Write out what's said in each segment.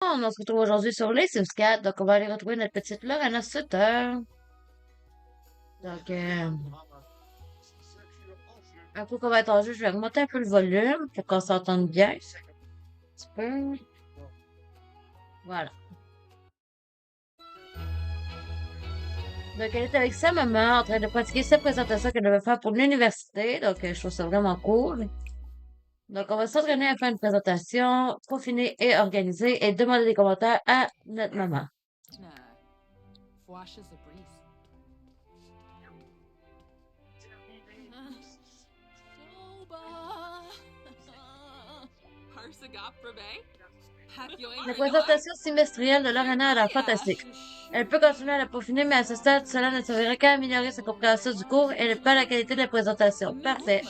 On se retrouve aujourd'hui sur les Sims 4, donc on va aller retrouver notre petite Lorena Sutter. Donc, un coup qu'on va être en jeu, je vais augmenter un peu le volume pour qu'on s'entende bien. Un petit peu. Voilà. Donc, elle est avec sa maman en train de pratiquer sa présentation qu'elle devait faire pour l'université. Donc, je trouve ça vraiment cool. Donc, on va s'entraîner à faire une présentation peaufinée et organisée et demander des commentaires à notre maman. La présentation semestrielle de Lorena a l'air fantastique. Elle peut continuer à la peaufiner, mais à ce stade, cela ne servirait qu'à améliorer sa compréhension du cours et pas la qualité de la présentation. Parfait.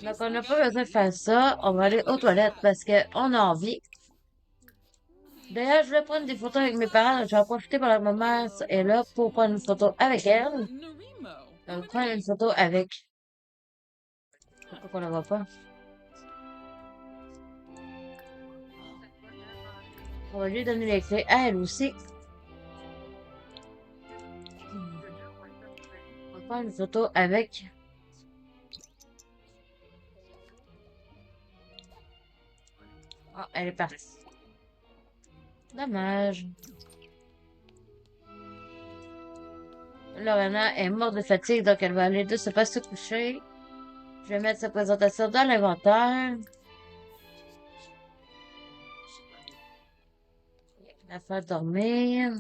Donc, on n'a pas besoin de faire ça. On va aller aux toilettes parce qu'on a envie. D'ailleurs, je vais prendre des photos avec mes parents. Je vais en profiter pendant que ma mère est là pour prendre une photo avec elle. Donc, prendre une photo avec. Pourquoi qu'on la voit pas? On va lui donner les clés à elle aussi. On va prendre une photo avec. Ah, elle est partie. Dommage. Lorena est morte de fatigue, donc elle va aller de se pas se coucher. Je vais mettre sa présentation dans l'inventaire. La faire dormir.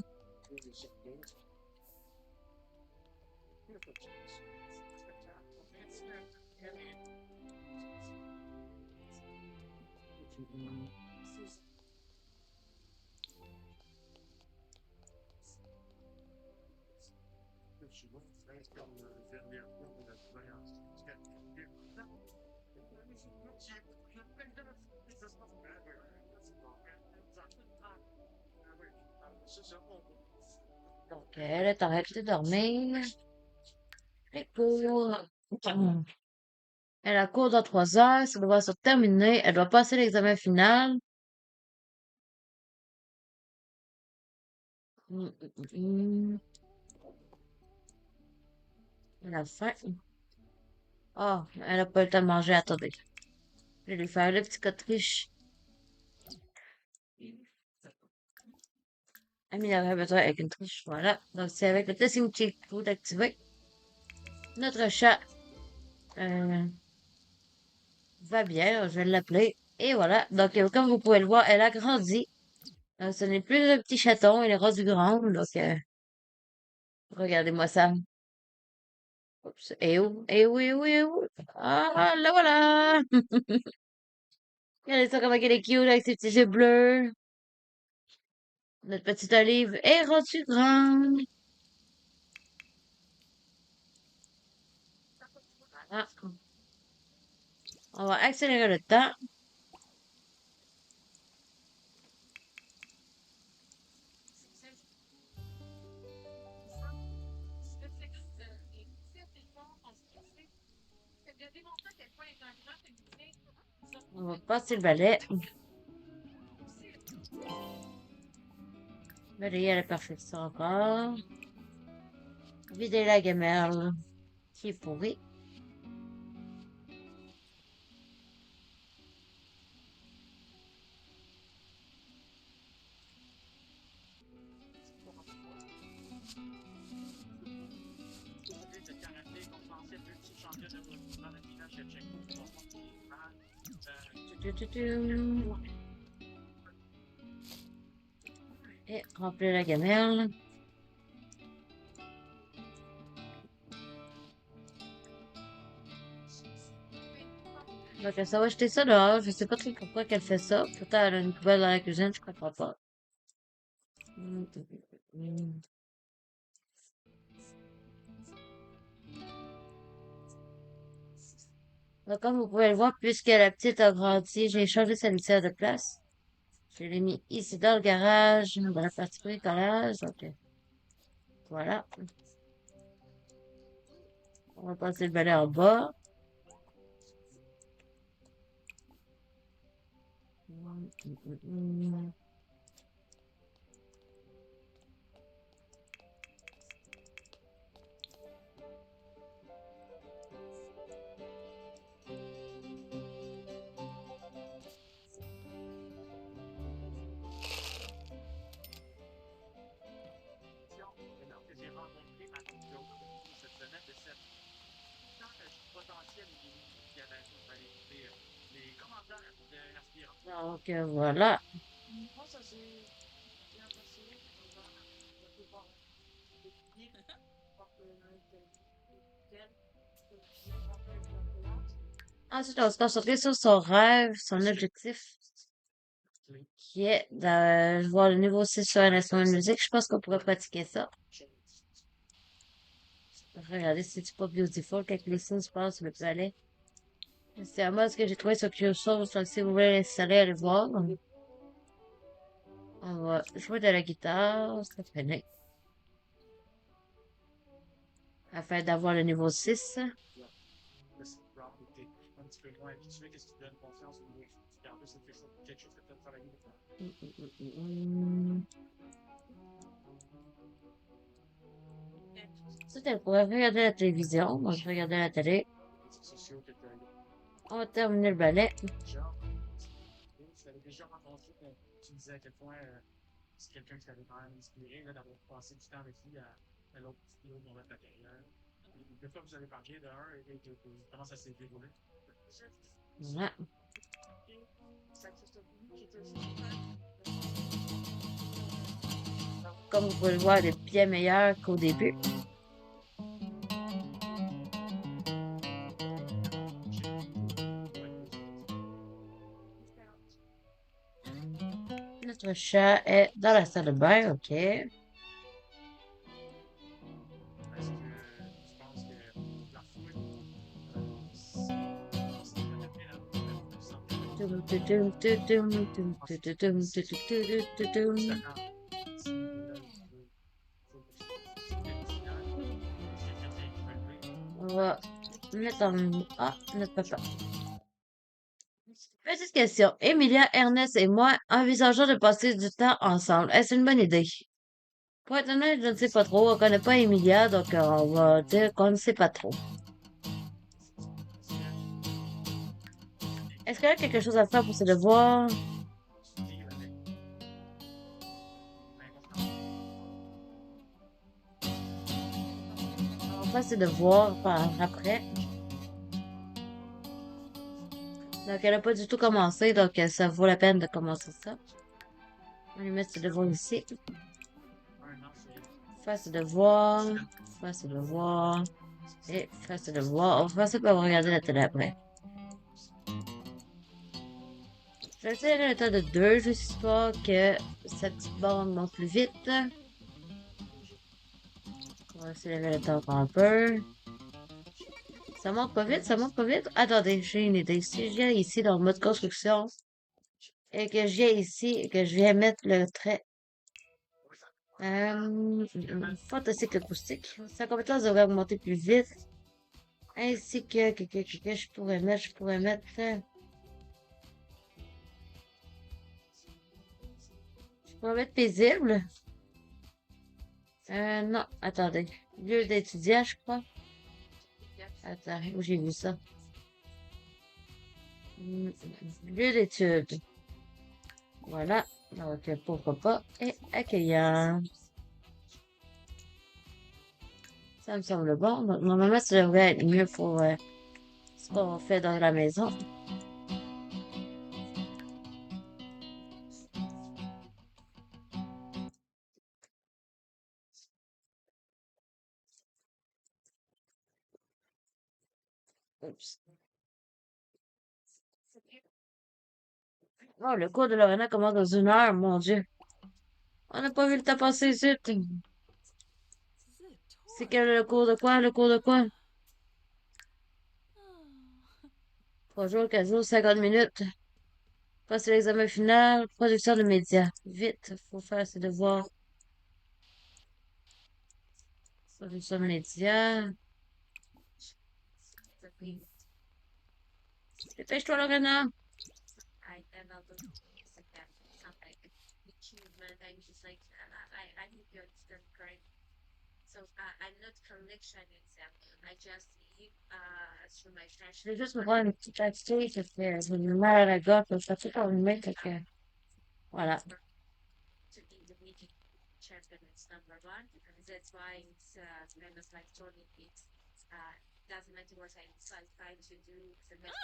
Donc, elle est arrêtée de dormir. Les cours. Elle a cours dans 3 heures. Ça doit se terminer. Elle doit passer l'examen final. Elle a faim. Oh, elle a pas eu le temps de manger. Attendez. Je vais lui faire le petit cotriche. Améliorer besoin avec une triche. Voilà. Donc, c'est avec le testing cheat code activé. Notre chat va bien. Je vais l'appeler. Et voilà. Donc, comme vous pouvez le voir, elle a grandi. Donc, ce n'est plus un petit chaton. Elle est rendu grand. Donc, regardez-moi ça. Oups. Et où? Et où? Et où? Et où? Ah, là voilà! Regardez ça comment elle est cute avec ses petits yeux bleus. Notre petite olive est rendue grande. Voilà. On va accélérer le temps. On va passer le balai. Balayer à la perfection encore. Vider la gamelle qui est pourrie. Et remplir la gamelle. Donc, ça va jeter ça dehors. Je sais pas trop pourquoi qu'elle fait ça. Pourtant, elle a une poubelle dans la cuisine, je comprends pas. Donc, comme vous pouvez le voir, puisque la petite a grandi, j'ai changé sa litière de place. Je l'ai mis ici dans le garage, dans la partie bricolage. Donc, voilà. On va passer le balai en bas. Donc, voilà. Ensuite, on se concentre sur son rêve, son objectif, qui est de voir le niveau 6 sur un instrument de musique. Je pense qu'on pourrait pratiquer ça. Regardez si c'est pas beautiful, quelques lessons, je pense, le peut aller. C'est un mode que j'ai trouvé sur Curioso, donc si vous voulez l'installer, allez voir. On va jouer de la guitare, ça fait afin d'avoir le niveau 6. Ensuite, elle pourrait regarder la télévision. Moi, je vais regarder la télé. On va terminer le ballet. Voilà. Comme vous pouvez le voir, elle est bien meilleure qu'au début. Notre chat est dans la salle de bain, ok. On va mettre en... Ah, notre papa. Petite question. Emilia, Ernest et moi envisageons de passer du temps ensemble. Est-ce une bonne idée? Pour être honnête, je ne sais pas trop. On connaît pas Emilia, donc on va dire qu'on ne sait pas trop. Est-ce qu'elle a quelque chose à faire pour ses devoirs? On va faire ses devoirs par après. Donc, elle n'a pas du tout commencé, donc ça vaut la peine de commencer ça. On va lui mettre ses devoirs ici. Faire ses devoirs, faire ses devoirs, et faire ses devoirs. On va faire ça pour regarder la télé après. Je vais essayer le temps de 2, juste histoire que cette petite bande monte plus vite. On va accélérer le temps encore un peu. Ça monte pas vite, ça monte pas vite. Attendez, j'ai une idée. Si je viens ici dans le mode construction et que je viens ici et que je viens mettre le trait fantastique acoustique, sa compétence devrait augmenter plus vite. Ainsi que je pourrais mettre paisible. Non, attendez. Lieu d'étudiant, je crois. Attends, où j'ai vu ça? Lieu d'études. Voilà. Donc, pourquoi pas. Et accueillant. Ça me semble bon. Donc, normalement, ça devrait être mieux pour ce qu'on fait dans la maison. Oups. Oh, le cours de Lorena commence dans 1 heure, mon Dieu. On n'a pas vu le temps passer vite. C'est quel le cours de quoi? Le cours de quoi? 3 jours, 4 jours, 50 minutes. Passer l'examen final, production de médias. Vite, faut faire ses devoirs. Production de médias. Dépêche-toi, Lorena. Je vais juste me prendre une petite pastille, parce que j'ai du mal à la gorge, je suis pas enrhumée, fait que, voilà.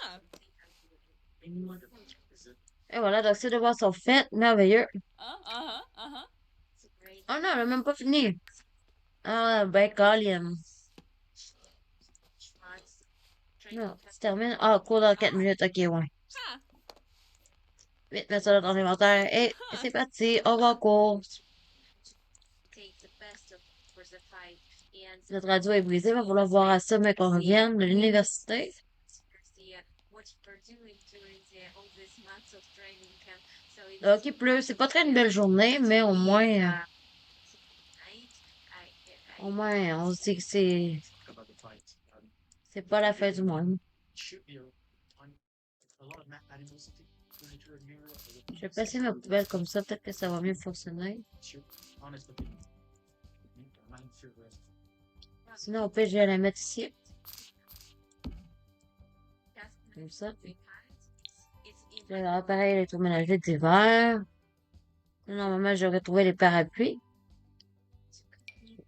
Ah! Et voilà, donc ces devoirs sont faits, merveilleux. Ah, ah, Oh non, elle a même pas fini. Ah, ben, Colin. Non, tu termines. Ah, cours dans 4 minutes, ok, ouais. ah. Vite, mets ça dans ton inventaire. Et c'est parti, on va en cours. Notre radio est brisée, va falloir voir à ça, mais qu'on revienne de l'université. Donc, il pleut. C'est pas très une belle journée, mais au moins, on se dit que c'est pas la fin du monde. Je vais passer ma poubelle comme ça, peut-être que ça va mieux fonctionner. Sinon, au pire, je vais la mettre ici. Comme ça. L'appareil électroménager d'hiver. Normalement, j'aurais trouvé les parapluies.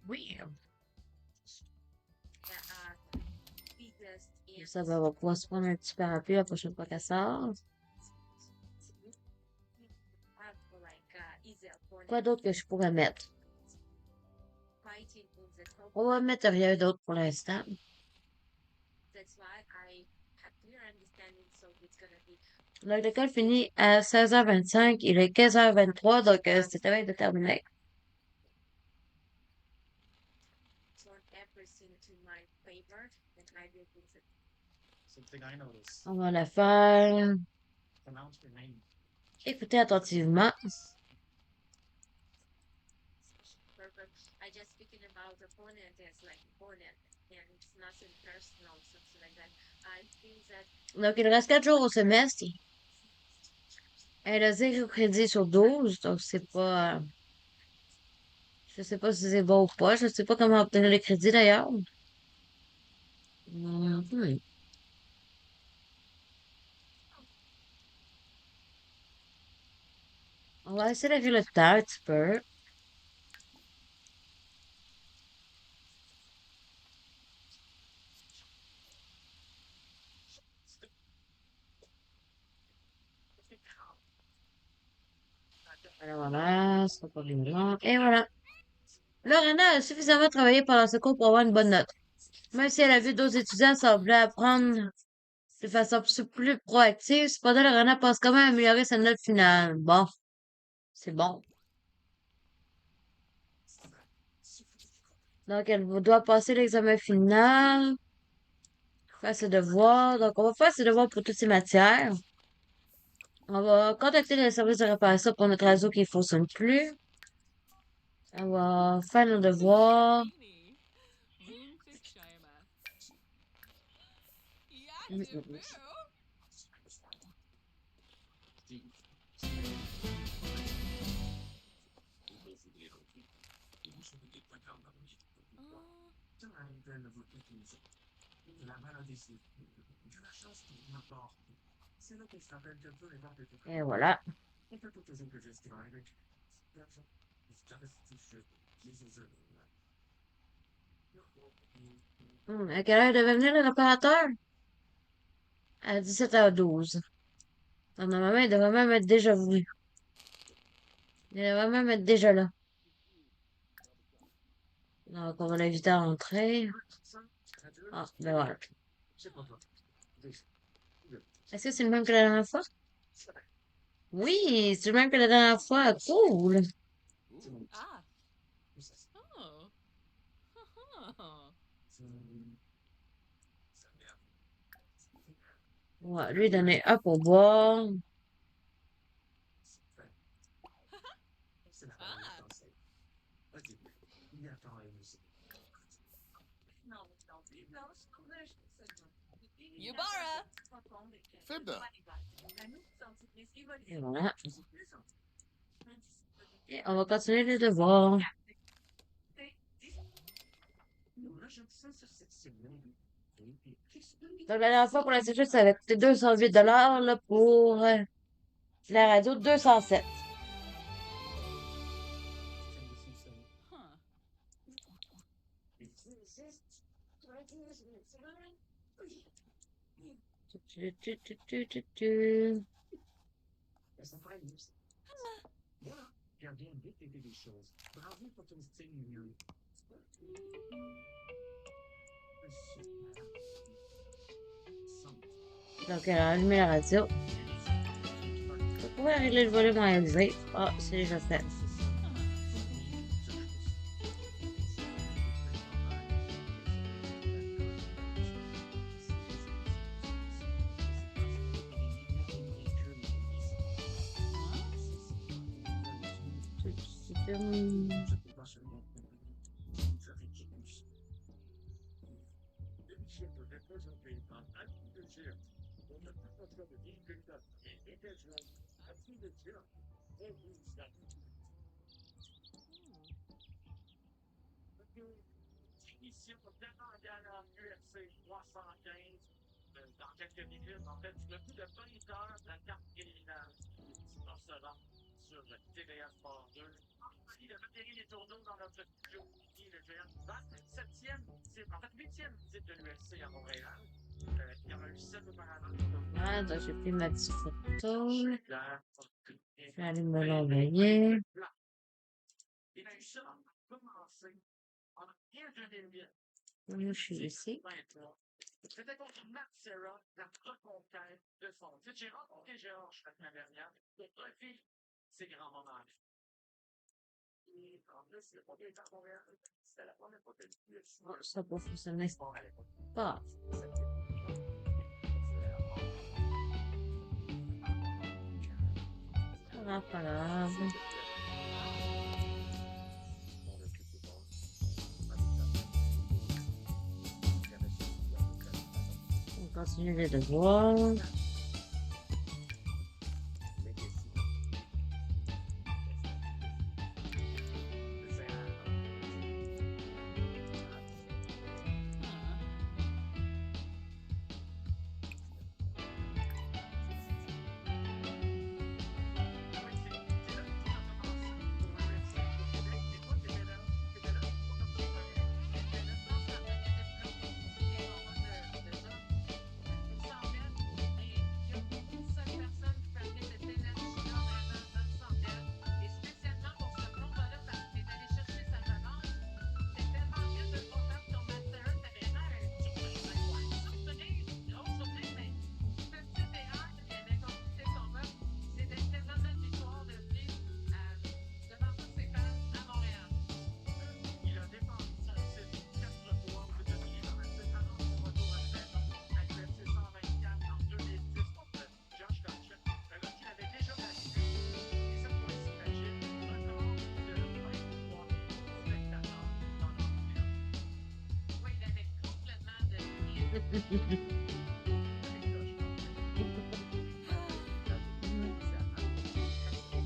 Oui. Ça va, on va pouvoir se prendre un petit parapluie la prochaine fois qu'elle sort. Quoi d'autre que je pourrais mettre? On va mettre rien d'autre pour l'instant. Donc, l'école finit à 16h25. Il est 15h23, donc c'est à peine de terminer. On va la faire. Écoutez attentivement. Donc, il reste 4 jours au semestre. Elle a 0 crédit sur 12, donc c'est pas. Je sais pas si c'est bon ou pas. Je sais pas comment obtenir les crédits d'ailleurs. Mhm. On va essayer de le temps un petit peu. Voilà, ça sera pas bien long. Et voilà. Lorena a suffisamment travaillé pendant ce cours pour avoir une bonne note. Même si elle a vu d'autres étudiants sembler apprendre de façon plus proactive, cependant, Lorena pense quand même à améliorer sa note finale. Bon, c'est bon. Donc, elle doit passer l'examen final, faire ses devoirs. Donc, on va faire ses devoirs pour toutes ces matières. On va contacter le service de réparation pour notre réseau qui ne fonctionne plus. On va faire nos devoirs. Ini. Moonfit Shima. Mm, Yatu mm, mm. Boo. Et voilà. À quelle heure devait venir le réparateur? À 17h12. Donc, normalement, il devrait même être déjà venu. Il devrait même être déjà là. Donc, on va l'inviter à rentrer. Ah, ben voilà. Est-ce que c'est le même que la dernière fois? Oui, c'est le même que la dernière fois. Cool. Ooh, ah. Oh. Oh. On va lui donner un pour boire. Ah. Yubara. Fibda. Et voilà. Et on va continuer les devoirs. Donc, la dernière fois, pour la sécheresse, ça avait coûté 208 $ là, pour la radio 207. Huh. Donc, elle a allumé la radio. Je pourrais régler le volume en élevé. Ah, c'est déjà fait. Ah, donc j'ai pris ma petite photo. Je vais aller me l'envoyer. Je suis ici. Oh, ça peut fonctionner. Pas. Pas grave. On continue les devoirs.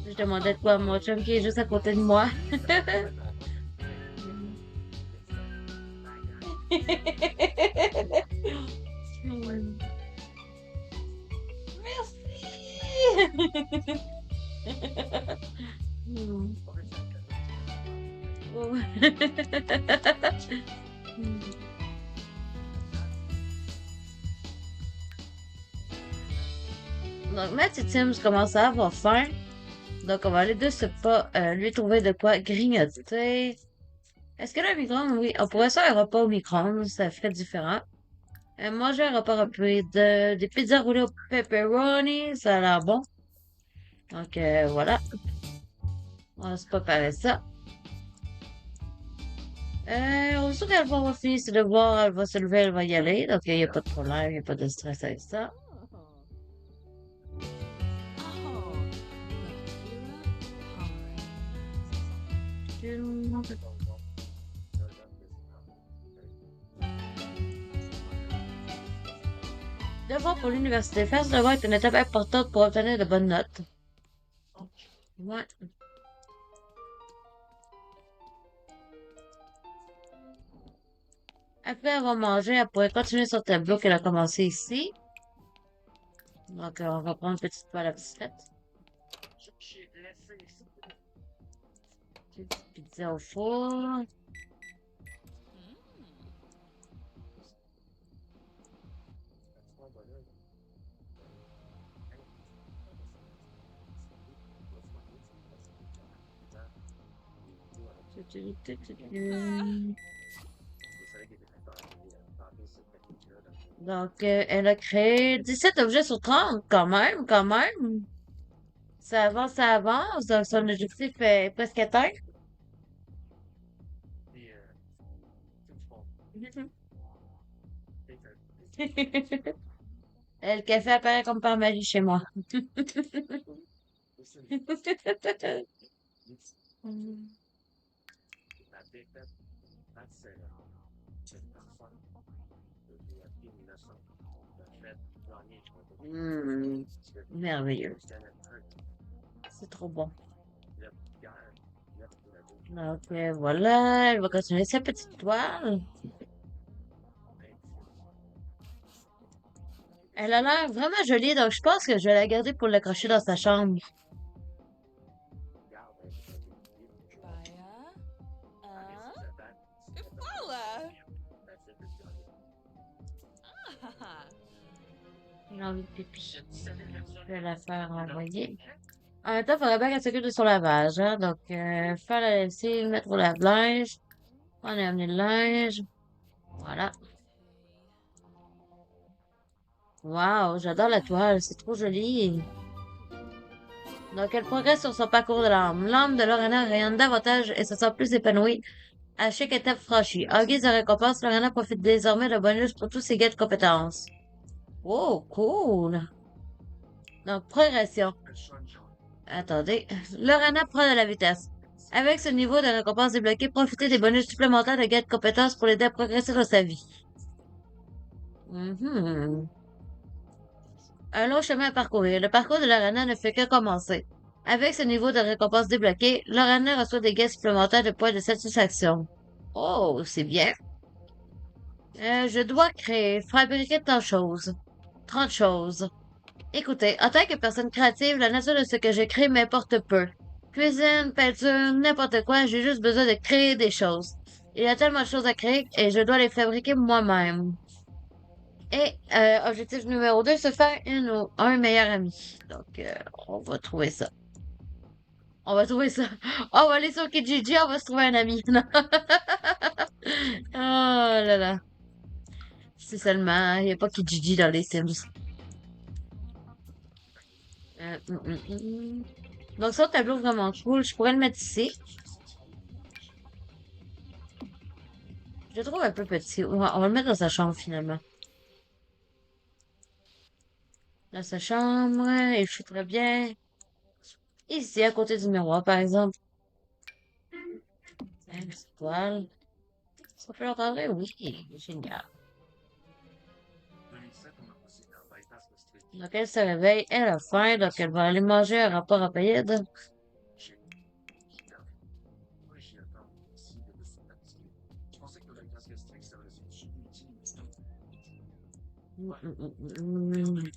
Je demandais de quoi à mon chum qui est juste à côté de moi. Merci. Donc, Matty Sims commence à avoir faim. Donc, on va aller de ce pas lui trouver de quoi grignoter. Est-ce que le micro-ondes, oui, on pourrait faire un repas au micro-ondes, ça ferait différent. Manger un repas rapide, des pizzas roulées au pepperoni, ça a l'air bon. Donc, voilà. On va se préparer ça. Aussitôt qu'elle va avoir fini ses devoirs, elle va se lever, elle va y aller. Donc, il n'y a pas de problème, il n'y a pas de stress avec ça. Devoir pour l'université. Faire ce devoir est une étape importante pour obtenir de bonnes notes. Ouais. Après avoir mangé, elle pourrait continuer son tableau qu'elle a commencé ici. Donc, on va prendre une petite toile à bicyclette. Petite pizza au four. Donc, elle a créé 17 objets sur 30, quand même, quand même. Ça avance, ça avance. Donc, son objectif est presque atteint. Le café apparaît comme par magie chez moi. Hmm, merveilleux. C'est trop bon. Donc, voilà, elle va continuer sa petite toile. Elle a l'air vraiment jolie, donc je pense que je vais la garder pour l'accrocher dans sa chambre. J'ai envie de pipi. Je vais la faire envoyer. En même temps, il faudrait bien qu'elle s'occupe de son lavage, hein. Donc, faire la lessive, mettre au lave-linge. On a amené le linge. Voilà. Waouh, j'adore la toile, c'est trop joli. Donc, elle progresse sur son parcours de l'âme. L'âme de Lorena rayonne davantage et se sent plus épanouie à chaque étape franchie. En guise de récompense, Lorena profite désormais de bonus pour tous ses gains de compétences. Oh, cool. Donc, progression. Attendez. Lorena prend de la vitesse. Avec ce niveau de récompense débloqué, profitez des bonus supplémentaires de gains de compétences pour l'aider à progresser dans sa vie. Mhm. Un long chemin à parcourir. Le parcours de Lorena ne fait que commencer. Avec ce niveau de récompense débloqué, Lorena reçoit des gains supplémentaires de points de satisfaction. Oh, c'est bien. Je dois créer, fabriquer tant de choses. 30 choses. Écoutez, en tant que personne créative, la nature de ce que je crée m'importe peu. Cuisine, peinture, n'importe quoi, j'ai juste besoin de créer des choses. Il y a tellement de choses à créer et je dois les fabriquer moi-même. Et objectif numéro 2, se faire une ou un meilleur ami. Donc, on va trouver ça. On va trouver ça. On va aller sur Kijiji, on va se trouver un ami. Non. Oh là là. C'est seulement, il n'y a pas Kijiji dans les Sims. Euh, hum, hum, hum. Donc, ça, tableau vraiment cool. Je pourrais le mettre ici. Je le trouve un peu petit. On va le mettre dans sa chambre, finalement. Dans sa chambre, il fait très bien. Ici, à côté du miroir, par exemple. Une petite toile. Ça peut l'entendre? Oui, génial. Donc, elle se réveille, elle a faim, donc elle va aller manger un rapport à paillettes. Hum, hum, hum, hum.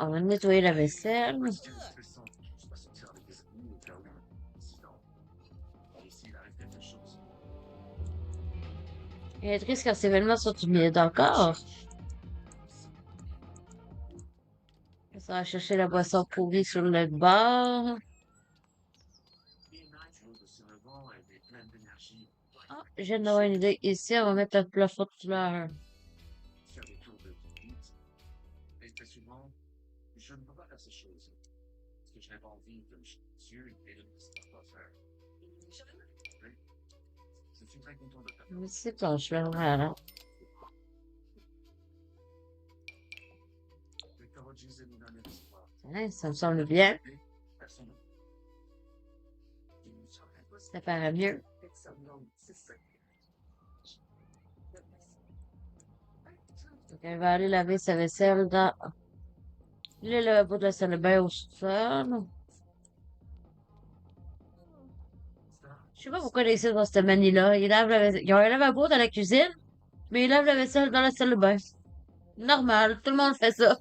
On va nettoyer la vaisselle. Elle est triste quand ces événements sont oubliés d'accord. Ça va chercher la boisson pourrie sur le bar. Ah, je viens d'avoir une idée. Ici, on va mettre un plafond de fleurs. Ici, planche fleurs, voilà. Hein, ça me semble bien. Ça paraît mieux. Donc, elle va aller laver sa vaisselle dans le lavabo de la salle de bain au sol. Je sais pas pourquoi les ici dans cette manie-là. Ils ont un lavabo dans la cuisine, mais ils lavent la vaisselle dans la salle de bain. Normal, tout le monde fait ça.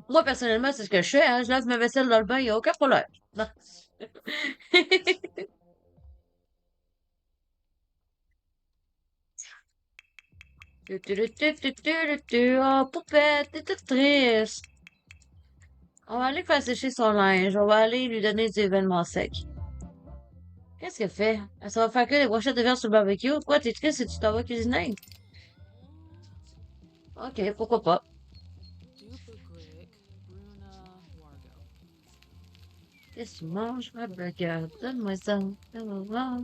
Moi, personnellement, c'est ce que je fais, hein. Je lave ma vaisselle dans le bain, il n'y a aucun problème. Non. Oh, poupette, t'es toute triste. On va aller faire sécher son linge. On va aller lui donner des événements secs. Qu'est-ce qu'elle fait? Ça va faire que des brochettes de viande sur le barbecue. Quoi, t'es triste si tu t'en vas cuisiner? Ok, pourquoi pas. Qu'est-ce que tu manges? Un burger. Donne-moi ça. Donne-moi ça.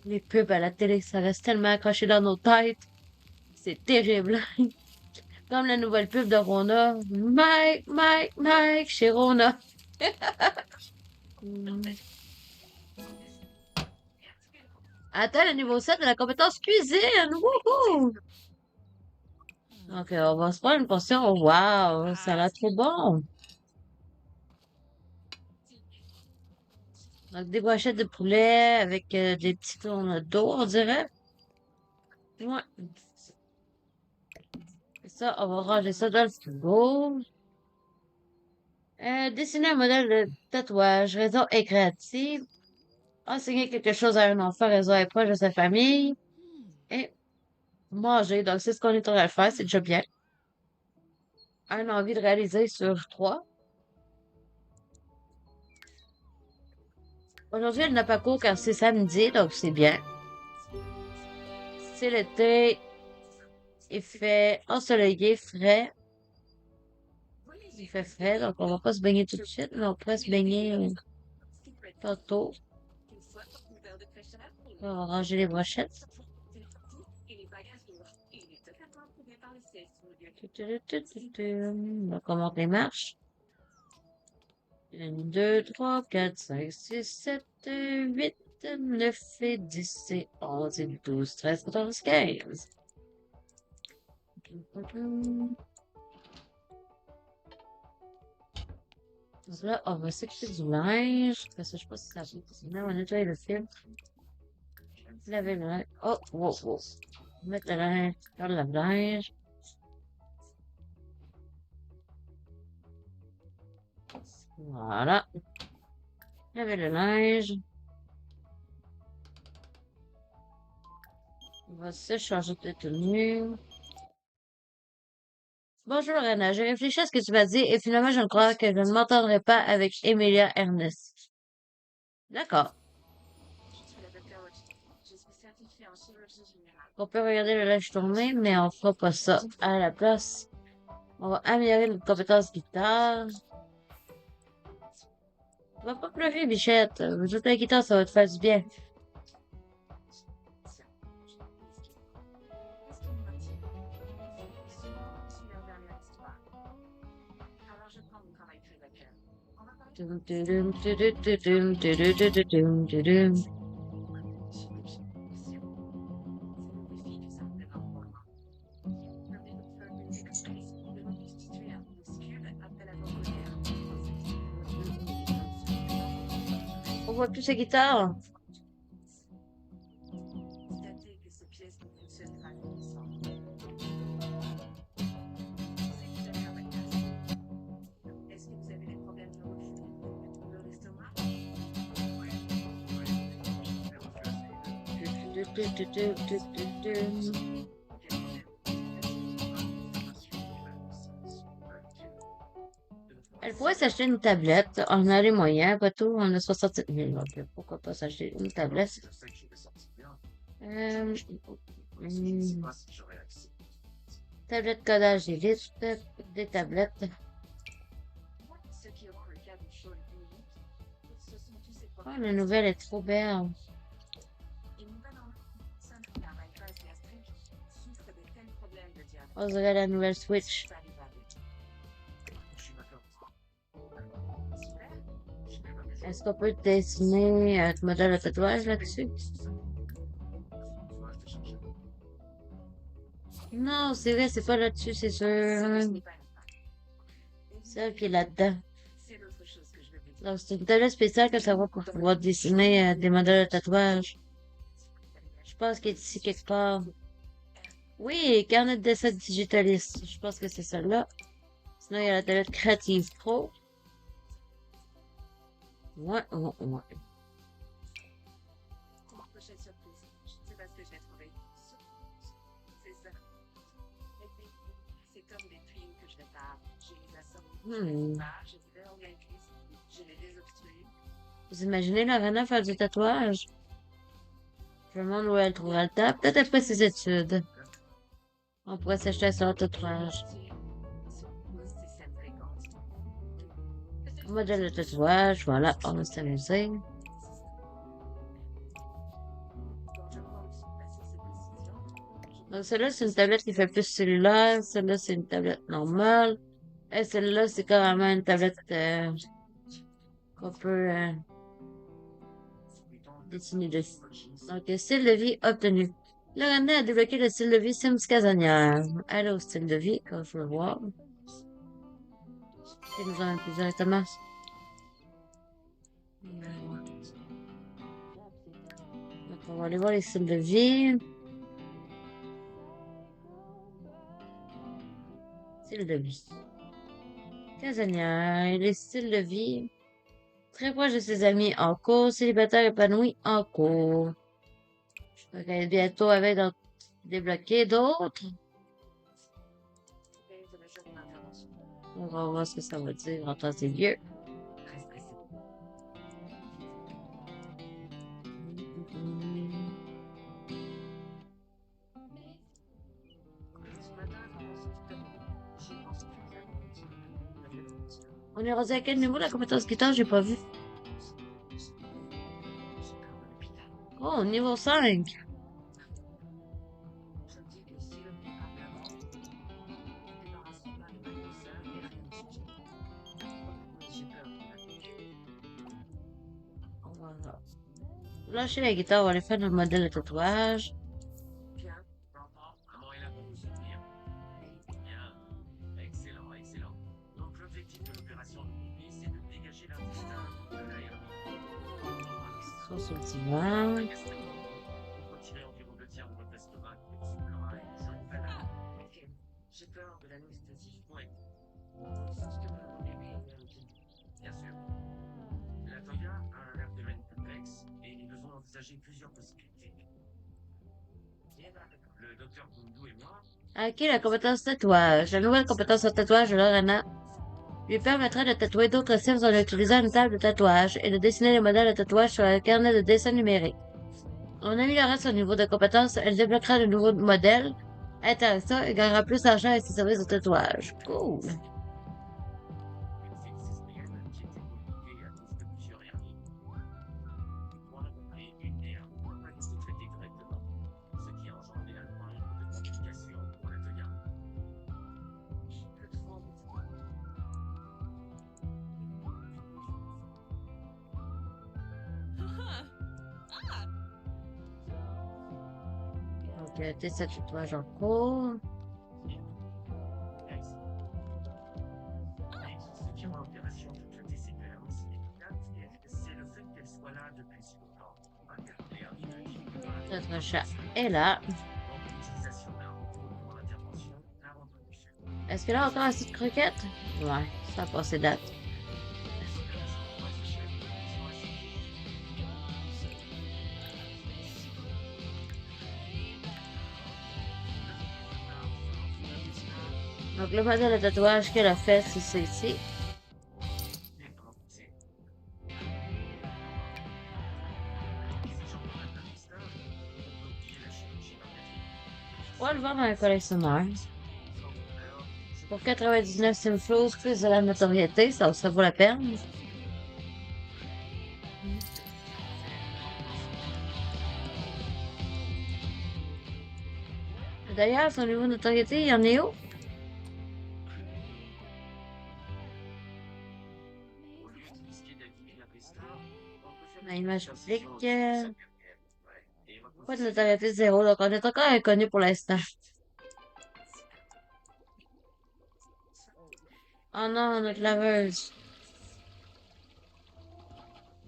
Les pubs à la télé, ça reste tellement accroché dans nos têtes. C'est terrible. Comme la nouvelle pub de Rona. Mike, Mike, Mike, chez Rona. Attends le niveau 7 de la compétence cuisine. Wouhou! Ok, on va se prendre une portion. Waouh, ça a l'air trop bon. Donc, des brochettes de poulet avec des petits tournes d'eau, on dirait. Ouais. Et ça, on va ranger ça dans le frigo. Dessiner un modèle de tatouage, raison et créative. Enseigner quelque chose à un enfant, raison et proche de sa famille. Et manger. Donc, c'est ce qu'on est en train de faire. C'est déjà bien. Un envie de réaliser sur 3. Aujourd'hui, elle n'a pas cours car c'est samedi, donc c'est bien. C'est l'été. Il fait ensoleillé, frais. Il fait frais, donc on va pas se baigner tout de suite, mais on pourrait se baigner tantôt. On va ranger les brochettes. On commence les marches. 1, 2, 3, 4, 5, 6, 7, 8, 9 et 10 et 11 et 12, 13, 14, 15. Donc là, on va s'occuper du linge. Parce que je sais pas si ça va. Là, on va nettoyer le filtre. Laver le linge. Oh, wow, wow. Mettre le linge dans le lave-linge. Voilà. Laver le linge. On va se changer de tenue. Bonjour, Anna. J'ai réfléchi à ce que tu m'as dit et finalement, je ne crois que je ne m'entendrai pas avec Emilia Ernest. D'accord. On peut regarder le linge tourner, mais on fera pas ça. À la place, on va améliorer notre compétence guitare. Va pas pleurer, bichette. Joue ta guitare, ça va te faire du bien. Dum, dum, dum, dum, dum, dum, dum, dum, dum, dum. On voit plus sa guitare. Elle pourrait s'acheter une tablette. On a les moyens. Après tout, on a 67 000. Donc, pourquoi pas s'acheter une tablette? Euh, hmm, tablette codage élite. Des tablettes. Oh, la nouvelle est trop belle. On dirait la nouvelle Switch. Est-ce qu'on peut dessiner un modèle de tatouage là-dessus? Non, c'est vrai, c'est pas là-dessus, c'est sûr. Celle qui est là-dedans. Donc, c'est une tablette spéciale que ça va pour pouvoir dessiner des modèles de tatouage. Je pense qu'il est ici quelque part. Oui, carnet de dessin digitaliste. Je pense que c'est celle-là. Sinon, il y a la tablette Creative Pro. Ouais, ouais, ouais. Hmm. Vous imaginez Lorena faire du tatouage? Je me demande où elle trouvera le temps. Peut-être après ses études. On pourrait s'acheter son tatouage. Modèle de tatouage, voilà, on va s'amuser. Donc celle-là, c'est une tablette qui fait plus cellulaire. Celle-là, c'est une tablette normale. Et celle-là, c'est carrément une tablette qu'on peut dessiner dessus. Donc, style de vie obtenu. Lorena a débloqué le style de vie Sims Casanière. Elle est au style de vie, comme je peux le voir. Il nous emmène plus directement. Donc, on va aller voir les styles de vie. Style de vie. Casanière. Les styles de vie. Très proche de ses amis en cours. Célibataire épanoui en cours. Donc, elle est bientôt avec d'en débloquer d'autres. On va voir ce que ça va dire en temps et lieu. On est rendu à quel niveau la compétence guitare? J'ai pas vu. Oh, niveau 5. On va lâcher la guitare, on va aller faire notre modèle de tatouage. Sur le divan. Ok, la compétence tatouage. La nouvelle compétence en tatouage de Lorena lui permettra de tatouer d'autres Sims en utilisant une table de tatouage et de dessiner les modèles de tatouage sur un carnet de dessin numérique. En améliorant son niveau de compétence, elle débloquera de nouveaux modèles intéressants et gagnera plus d'argent avec ses services de tatouage. Cool. Donc, test de tatouage en cours. Notre chat est là. Est-ce que là encore assez de croquettes? Ouais, ça a passé date. Donc le modèle de tatouage qu'elle a fait, c'est celui-ci. On va le vendre à un collectionneur. Pour 99 Simflows, plus de la notoriété, ça vaut la peine. D'ailleurs, son niveau de notoriété, il en est où? La image publique. Pas de notoriété zéro, donc on est encore inconnu pour l'instant. Oh non, notre laveuse.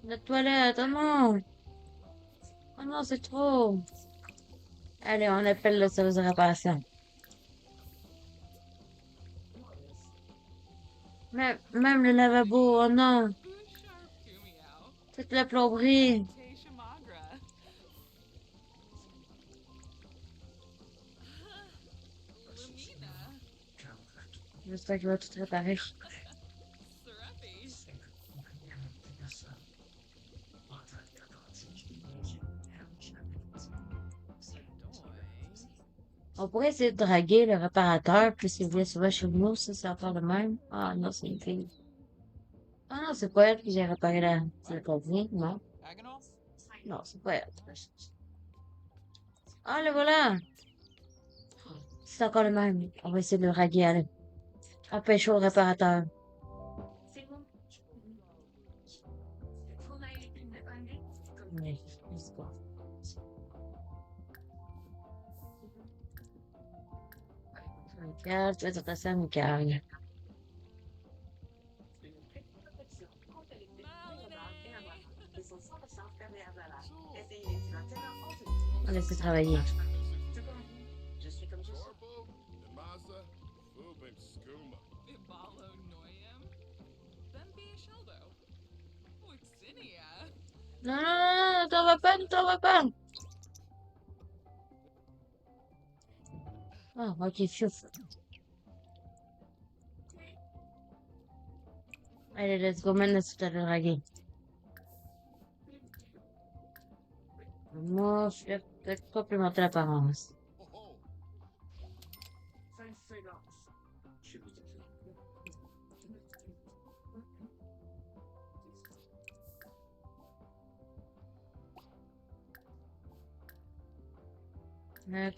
Notre toilette, oh non. Oh non, c'est trop. Allez, on appelle le service de réparation. Même le lavabo, oh non. Toute la plomberie. J'espère qu'il va tout réparer. On pourrait essayer de draguer le réparateur, puis s'il vient souvent chez nous, ça, c'est encore le même. Ah non, c'est une fille. Ah non, c'est pas elle qui vient réparer la plomberie, non. Non, c'est pas elle. Ah, le voilà! C'est encore le même. On va essayer de le draguer, allez. Empêche au réparateur. Oui, let's go. Michael, tu vas être assez amical. On laisse travailler. Torbo, Namaza, Fubim Skooma. Non, non, non, non, t'en vas pas, ne t'en vas pas. Ah, ok, fiou. Allez, let's go, maintenant, c'est à le draguer. Moi, je vais peut-être complémenter l'apparence. Ho ho.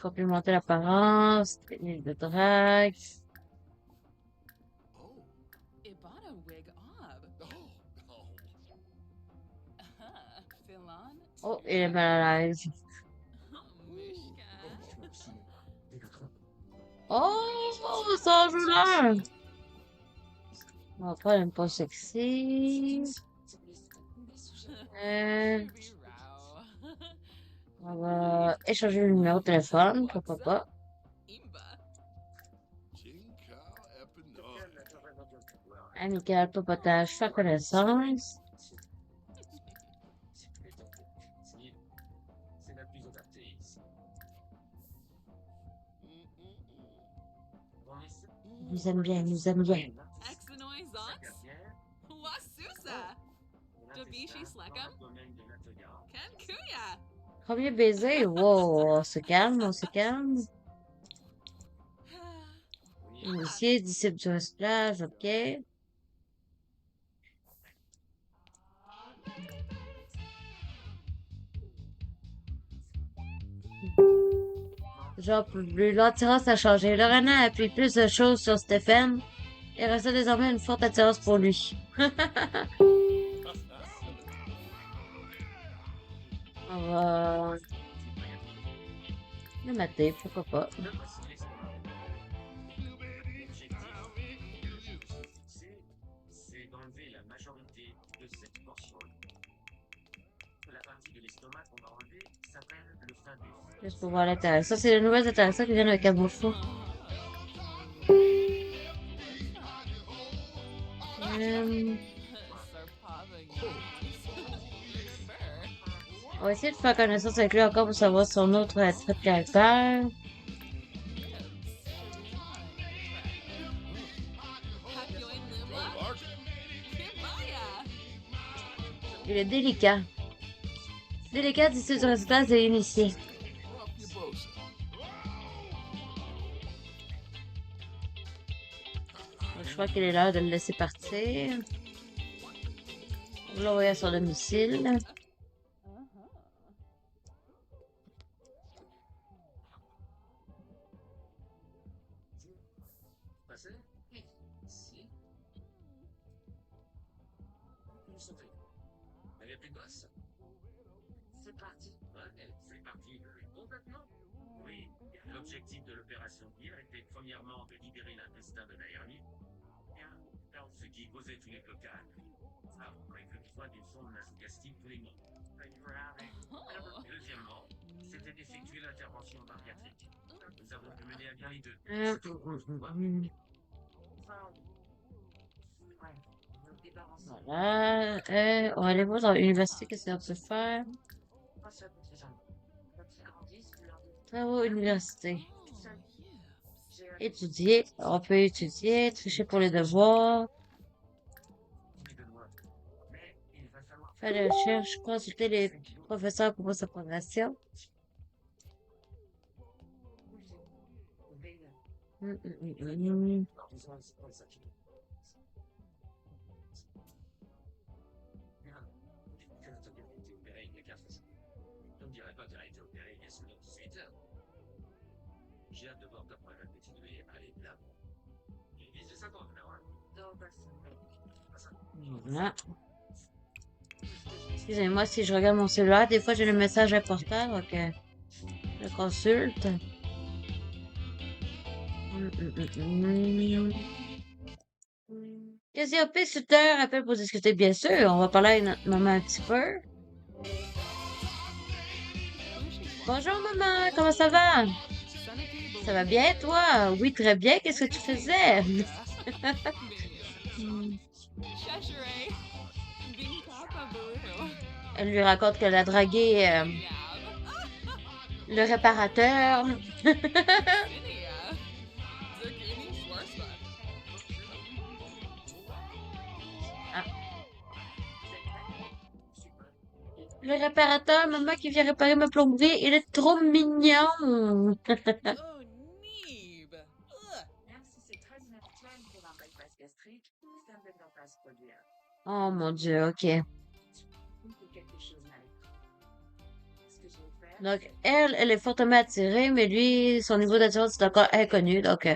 Complémenter l'apparence, technique de drague. Oh. Oh. Oh, il est mal à l'aise. Oh, ça joue là. On va prendre une pause sexy. Euh, on va échanger le numéro de téléphone, pourquoi pas. Jinka Epinoi. Amical, papotage, faire connaissance. Il nous aime bien, il nous aime bien. Premier baiser, wow, on se calme, on se calme. Initié, disciple du recyclage, ok. Genre, l'attirance a changé. Lorena a appris plus de choses sur Stephen et ressent désormais une forte attirance pour lui. On va le mater, pourquoi pas. Juste pour voir l'intérêt. Ça, c'est les nouvelles intéressantes qui viennent avec un beau fou. On va essayer de faire connaissance avec lui encore pour savoir son autre trait de caractère. Il est délicat. Délicat d'ici du résultat de l'initié. Je crois qu'il est l'heure de le laisser partir. On va l'envoyer à son domicile. L'objectif de l'opération hier était premièrement de libérer l'intestin de Naomi, Voilà. On va aller voir dans l'université qu'est-ce qu'on peut faire. Travaux université. Étudier. On peut étudier, tricher pour les devoirs. Faire des recherches, consulter les professeurs pour sa progression. Hum, hum, hum, hum. Voilà. Excusez-moi si je regarde mon cellulaire. Des fois, j'ai le message important, donc je consulte. Cassiope, Sutter, appelle pour discuter, bien sûr. On va parler avec notre maman un petit peu. Bonjour, maman. Comment ça va? Ça va bien, toi? Oui, très bien. Qu'est-ce que tu faisais? Elle lui raconte qu'elle a dragué le réparateur. Ah. Le réparateur, maman qui vient réparer ma plomberie, il est trop mignon. Oh mon Dieu, ok. Donc, elle est fortement attirée, mais lui, son niveau d'attirance est encore inconnu. Donc,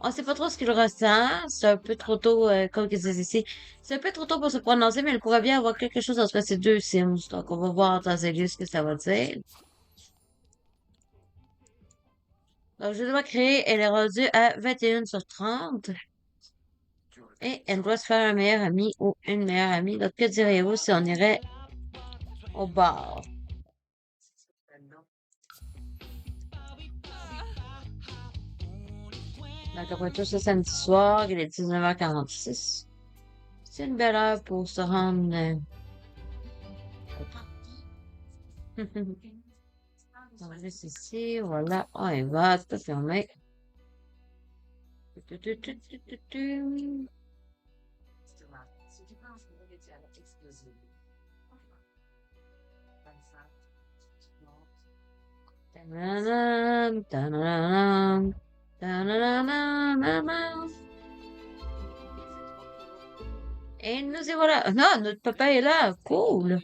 on sait pas trop ce qu'il ressent. C'est un peu trop tôt, comme ils disent ici. C'est un peu trop tôt pour se prononcer, mais il pourrait bien avoir quelque chose entre ces deux Sims. Donc, on va voir en temps aigu ce que ça va dire. Donc, je dois créer, elle est rendue à 21 sur 30. Et elle doit se faire un meilleur ami ou une meilleure amie. Donc, que diriez-vous si on irait au bar? Donc, après tout, ce samedi soir, il est 19h46. C'est une belle heure pour se rendre. On va juste ici, voilà, on y va, tout fermé. Ta-da-dam, ta-da-dam, ta-da-dam. Et nous y voilà. Non, notre papa est là. Cool.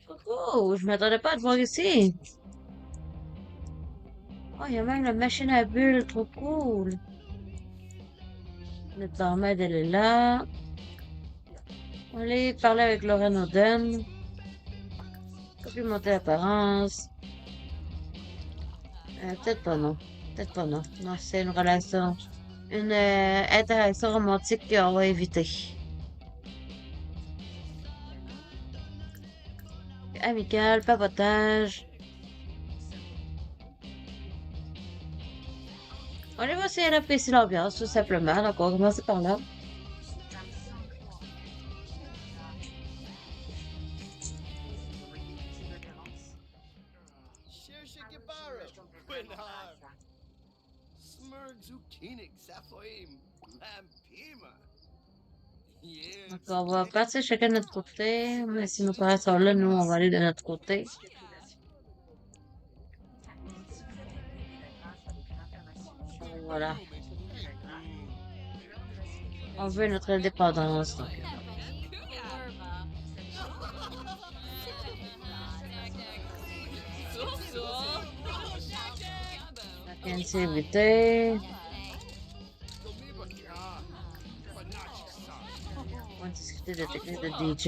Coucou, je m'attendais pas à te voir ici. Oh, il y a même la machine à bulles, trop cool. Notre barmaid, elle est là. On va aller parler avec Lauren Oden. Complimenter l'apparence. Peut-être pas non. Peut-être pas non. Non, c'est une relation. Une interaction romantique qu'on va éviter. Amical, papotage. On va voir si elle apprécie l'ambiance, tout simplement. Donc, on va commencer par là. Donc, on va partir chacun de notre côté. Mais si nos parents sont là, nous, on va aller de notre côté. Voilà. On veut notre indépendance. Donc. La célébrité. On va discuter de technique de DJ.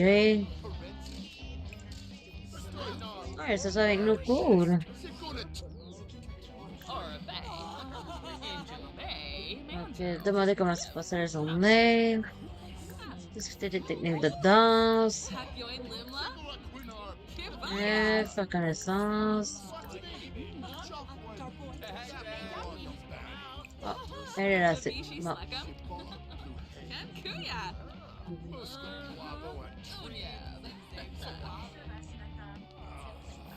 Ouais, c'est ça avec nous, cool. Demander comment se passait la journée. Discuter des techniques de danse. Faire connaissance. Oh, elle est là, c'est bon.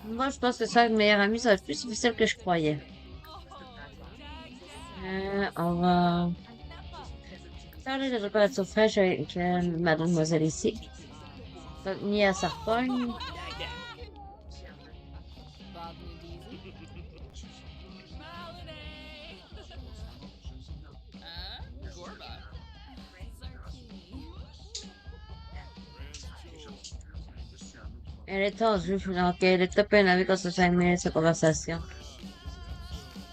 Moi, je pense que ça, avec meilleur ami, ça va être plus difficile que je croyais. On va parler de température fraîche avec mademoiselle ici. Donc, Nia Sarpogne. Elle est tendue, donc elle est tapée avec quand ça 5 minutes de conversation.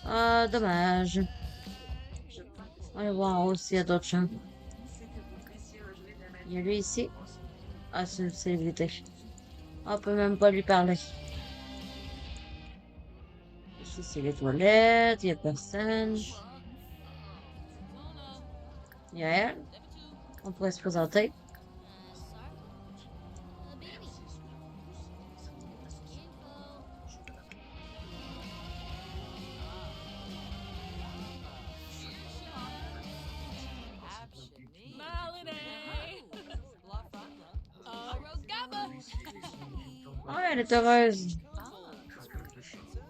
Ah, dommage. On va voir en haut s'il y a d'autres gens. Il y a lui ici. Ah, c'est une célébrité. On peut même pas lui parler. Ici, c'est les toilettes. Il y a personne. Il y a elle. On pourrait se présenter. Oh, elle est heureuse.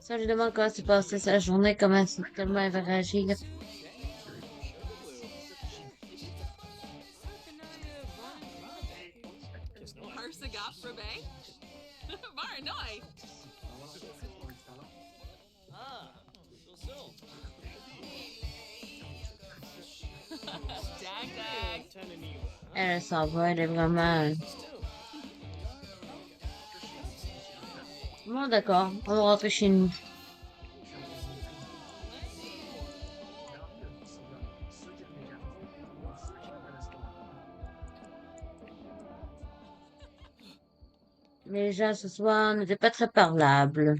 Ça, je demande comment s'est passée sa journée, comment elle va réagir. Elle s'en va, elle est vraiment... Bon, d'accord, on va rentrer chez nous. Mais les gens ce soir n'étaient pas très parlables.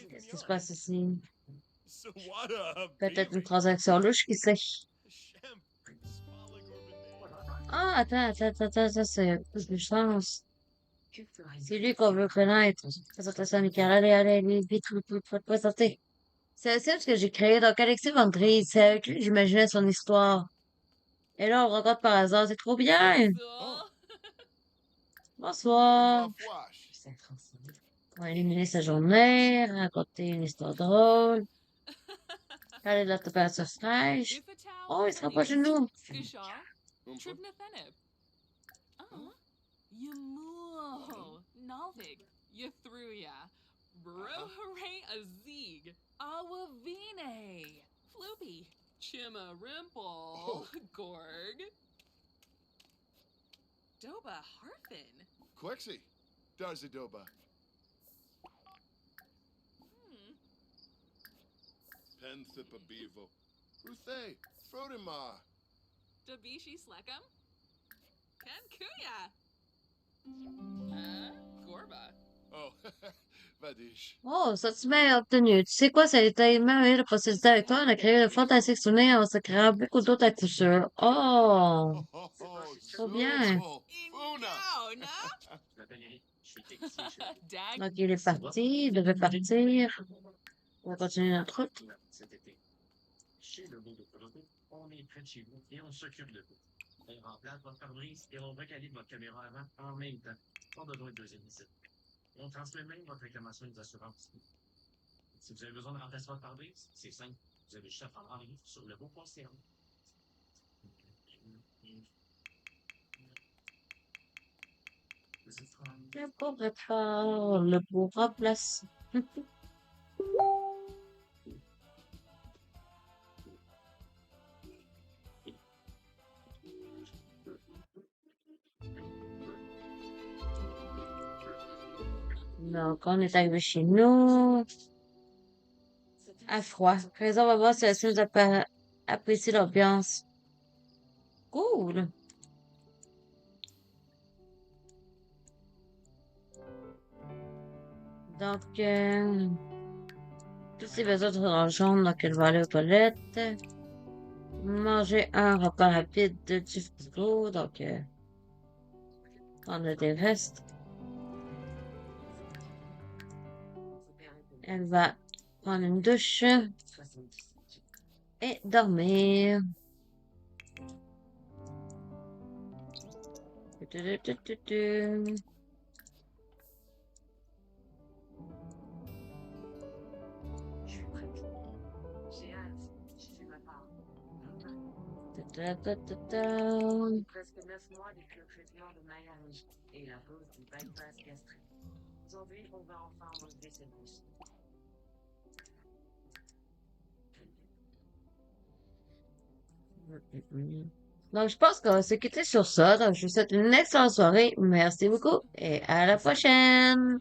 Qu'est-ce qui se passe ici? Peut-être une transaction louche, qui sait? Ah, attends, c'est plus de chance. C'est lui qu'on veut connaître. Présentation amicale, allez, vite, faut te présenter. C'est aussi ce que j'ai créé, donc Alexis Van Dries, c'est avec lui que j'imaginais son histoire. Et là, on rencontre par hasard, c'est trop bien! Bonsoir! On va éliminer sa journée, raconter une histoire drôle, parler de la température fraîche. Oh, il se rapproche de nous! Quexi. Darzadoba. Penthipa bevo. Ruthe. Frodimar. Oh, Vadish. Oh, sentiment obtenu. Tu sais quoi, ça a été merveilleux de passer du temps avec toi. On a créé de fantastiques souvenirs. On se créera beaucoup d'autres à coup sûr. Oh, trop bien. Soulful. Funa. Donc, il est parti. Il devait partir. On va continuer notre route. Le pauvre répare, le pauvre remplace. Donc, on est arrivé chez nous. À froid. Raison, on va voir si la suite apprécie l'ambiance. Cool. Donc, tous ces besoins sont dans le jaune, donc elle va aller aux toilettes. Manger un repas rapide du frigo, donc on a des restes. Elle va prendre une douche et dormir. Tu. Ta. Presque 9 mois avec le traitement de mariage et la pose du bypass gastrique. Aujourd'hui, on va enfin enlever cette bouche. Donc, je pense qu'on va se quitter sur ça. Donc, je vous souhaite une excellente soirée. Merci beaucoup et à la prochaine!